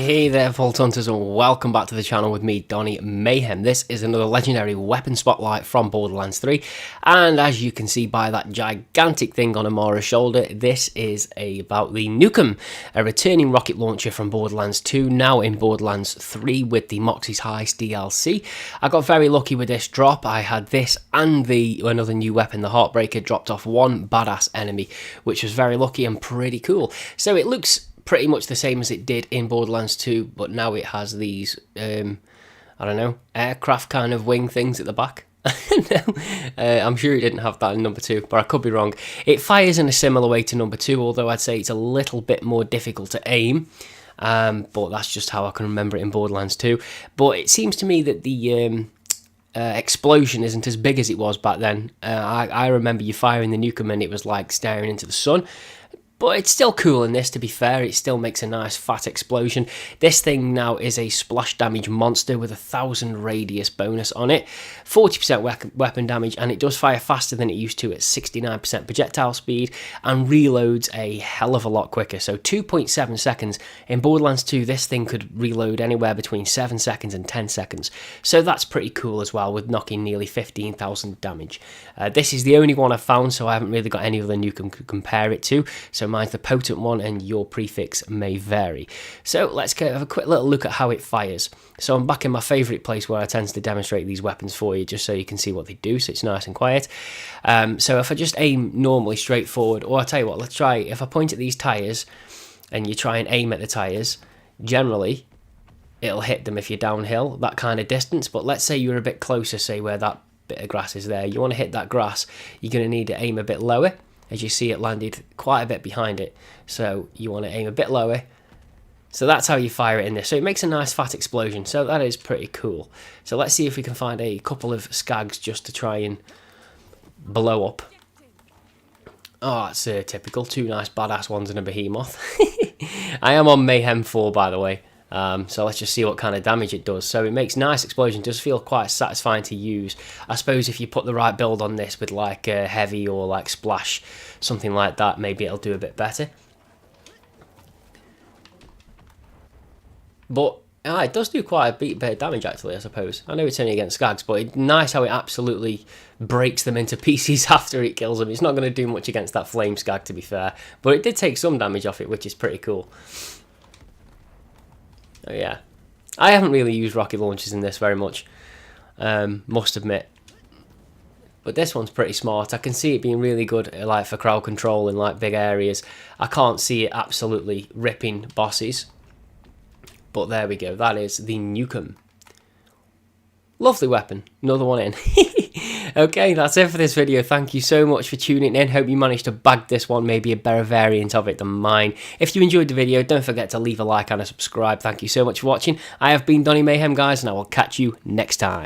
Hey there, Vault Hunters, and welcome back to the channel with me, Donny Mayhem. This is another legendary weapon spotlight from Borderlands 3, and as you can see by that gigantic thing on Amara's shoulder, this is about the NUKEM, a returning rocket launcher from Borderlands 2, now in Borderlands 3 with the Moxxi's Heist DLC. I got very lucky with this drop. I had this and another new weapon, the Heartbreaker, dropped off one badass enemy, which was very lucky and pretty cool. So it looks pretty much the same as it did in Borderlands 2, but now it has these, I don't know, aircraft kind of wing things at the back. No, I'm sure it didn't have that in number 2, but I could be wrong. It fires in a similar way to number 2, although I'd say it's a little bit more difficult to aim, but that's just how I can remember it in Borderlands 2. But it seems to me that the explosion isn't as big as it was back then. I remember you firing the NUKEM and it was like staring into the sun. But it's still cool in this, to be fair. It still makes a nice fat explosion. This thing now is a splash damage monster with 1,000 radius bonus on it. 40% weapon damage, and it does fire faster than it used to at 69% projectile speed, and reloads a hell of a lot quicker. So 2.7 seconds. In Borderlands 2, this thing could reload anywhere between 7 seconds and 10 seconds. So that's pretty cool as well, with knocking nearly 15,000 damage. This is the only one I've found, so I haven't really got any other NUKEM to compare it to. So mine's the potent one, and your prefix may vary. So let's have a quick little look at how it fires. So I'm back in my favourite place where I tend to demonstrate these weapons for you, just so you can see what they do, so it's nice and quiet. So if I just aim normally straight forward, or I'll tell you what, let's try, if I point at these tyres, and you try and aim at the tyres, generally, it'll hit them if you're downhill, that kind of distance, but let's say you're a bit closer, say where that bit of grass is there, you want to hit that grass, you're going to need to aim a bit lower. As you see, it landed quite a bit behind it, so you want to aim a bit lower. So that's how you fire it in this. So it makes a nice fat explosion, so that is pretty cool. So let's see if we can find a couple of skags just to try and blow up. Oh, that's typical. 2 nice badass ones and a behemoth. I am on Mayhem 4, by the way. So let's just see what kind of damage it does. So it makes nice explosion, does feel quite satisfying to use. I suppose if you put the right build on this with like heavy or like splash, something like that, maybe it'll do a bit better. But it does do quite a bit of damage actually, I suppose. I know it's only against skags, but it's nice how it absolutely breaks them into pieces after it kills them. It's not going to do much against that flame skag, to be fair, but it did take some damage off it, which is pretty cool. Oh yeah, I haven't really used rocket launchers in this very much, must admit. But this one's pretty smart. I can see it being really good, like for crowd control in like big areas. I can't see it absolutely ripping bosses, but there we go. That is the NUKEM. Lovely weapon. Another one in. Okay, that's it for this video. Thank you so much for tuning in. Hope you managed to bag this one, maybe a better variant of it than mine. If you enjoyed the video, don't forget to leave a like and a subscribe. Thank you so much for watching. I have been Donny Mayhem, guys, and I will catch you next time.